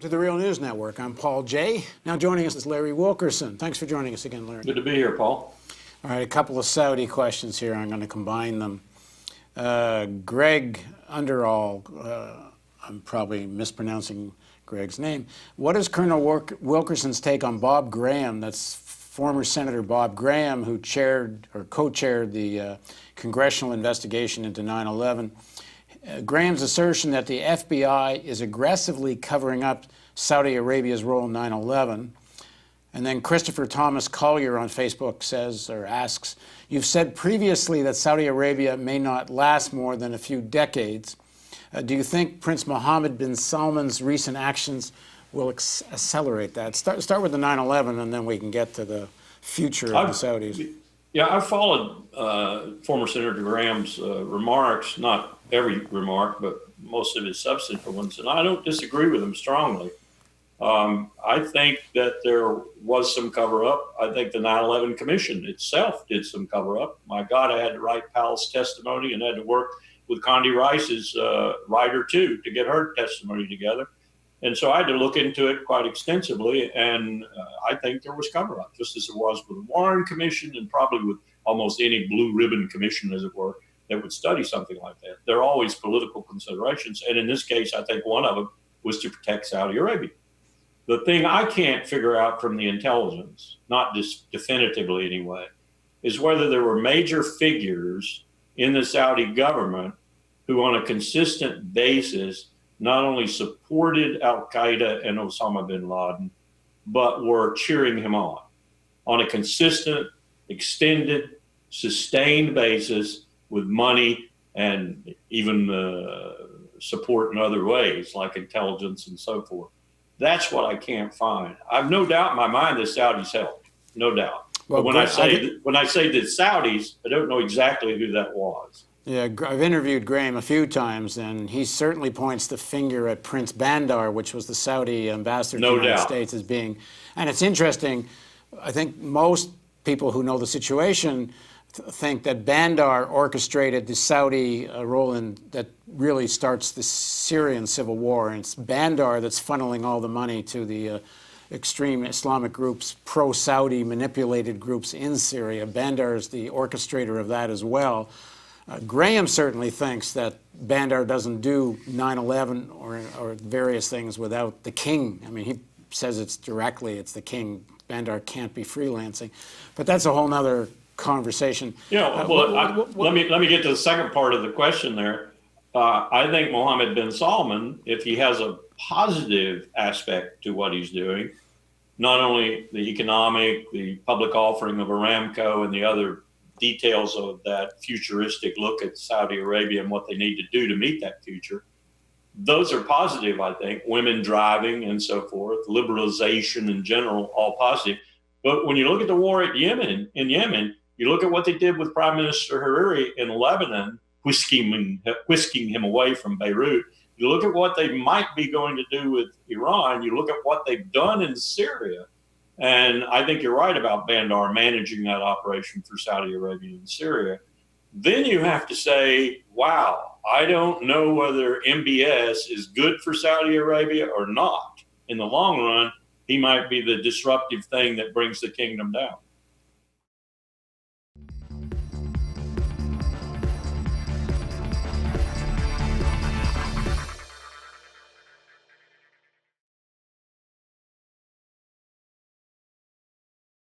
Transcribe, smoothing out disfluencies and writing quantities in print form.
To the Real News Network. I'm Paul Jay. Now joining us is Larry Wilkerson. Thanall Thanks for joining us again, Larry. Good to be here, Paul. All right, a couple of Saudi questions here. I'm going to combine them. Greg Underall, I'm probably mispronouncing Greg's name. What is Colonel Wilkerson's take on Bob Graham? That's former Senator Bob Graham, who chaired or co-chaired the congressional investigation into 9/11. Graham's assertion that the FBI is aggressively covering up Saudi Arabia's role in 9/11. And then Christopher Thomas Collier on Facebook says or asks, you've said previously that Saudi Arabia may not last more than a few decades. Do you think Prince Mohammed bin Salman's recent actions will accelerate that? Start with the 9/11 and then we can get to the future of the Saudis. Yeah, I followed former Senator Graham's remarks, not every remark, but most of his substantive ones, and I don't disagree with him strongly. I think that there was some cover-up. I think the 9/11 Commission itself did some cover-up. My God, I had to write Powell's testimony and had to work with Condi Rice's writer, too, to get her testimony together. And so I had to look into it quite extensively, and I think there was cover-up, just as there was with the Warren Commission and probably with almost any blue ribbon commission, as it were, that would study something like that. There are always political considerations, and in this case, I think one of them was to protect Saudi Arabia. The thing I can't figure out from the intelligence, not definitively anyway, is whether there were major figures in the Saudi government who on a consistent basis not only supported al-Qaeda and Osama bin Laden, but were cheering him on a consistent, extended, sustained basis with money and even support in other ways, like intelligence and so forth. That's what I can't find. I've no doubt in my mind the Saudis helped, no doubt. Well, but when I say the Saudis, I don't know exactly who that was. Yeah, I've interviewed Graham a few times, and he certainly points the finger at Prince Bandar, which was the Saudi ambassador to the United States, as being. And it's interesting. I think most people who know the situation think that Bandar orchestrated the Saudi role in that really starts the Syrian civil war, and it's Bandar that's funneling all the money to the extreme Islamic groups, pro-Saudi manipulated groups in Syria. Bandar is the orchestrator of that as well. Graham certainly thinks that Bandar doesn't do 9/11 or various things without the king. I mean, he says it's the king. Bandar can't be freelancing. But that's a whole nother conversation. Yeah, let me get to the second part of the question there. I think Mohammed bin Salman, if he has a positive aspect to what he's doing, not only the economic, the public offering of Aramco and the other details of that futuristic look at Saudi Arabia and what they need to do to meet that future, those are positive, I think. Women driving and so forth, liberalization in general, all positive. But when you look at the war in Yemen, you look at what they did with Prime Minister Hariri in Lebanon, whisking him away from Beirut. You look at what they might be going to do with Iran. You look at what they've done in Syria. And I think you're right about Bandar managing that operation for Saudi Arabia and Syria. Then you have to say, wow, I don't know whether MBS is good for Saudi Arabia or not. In the long run, he might be the disruptive thing that brings the kingdom down.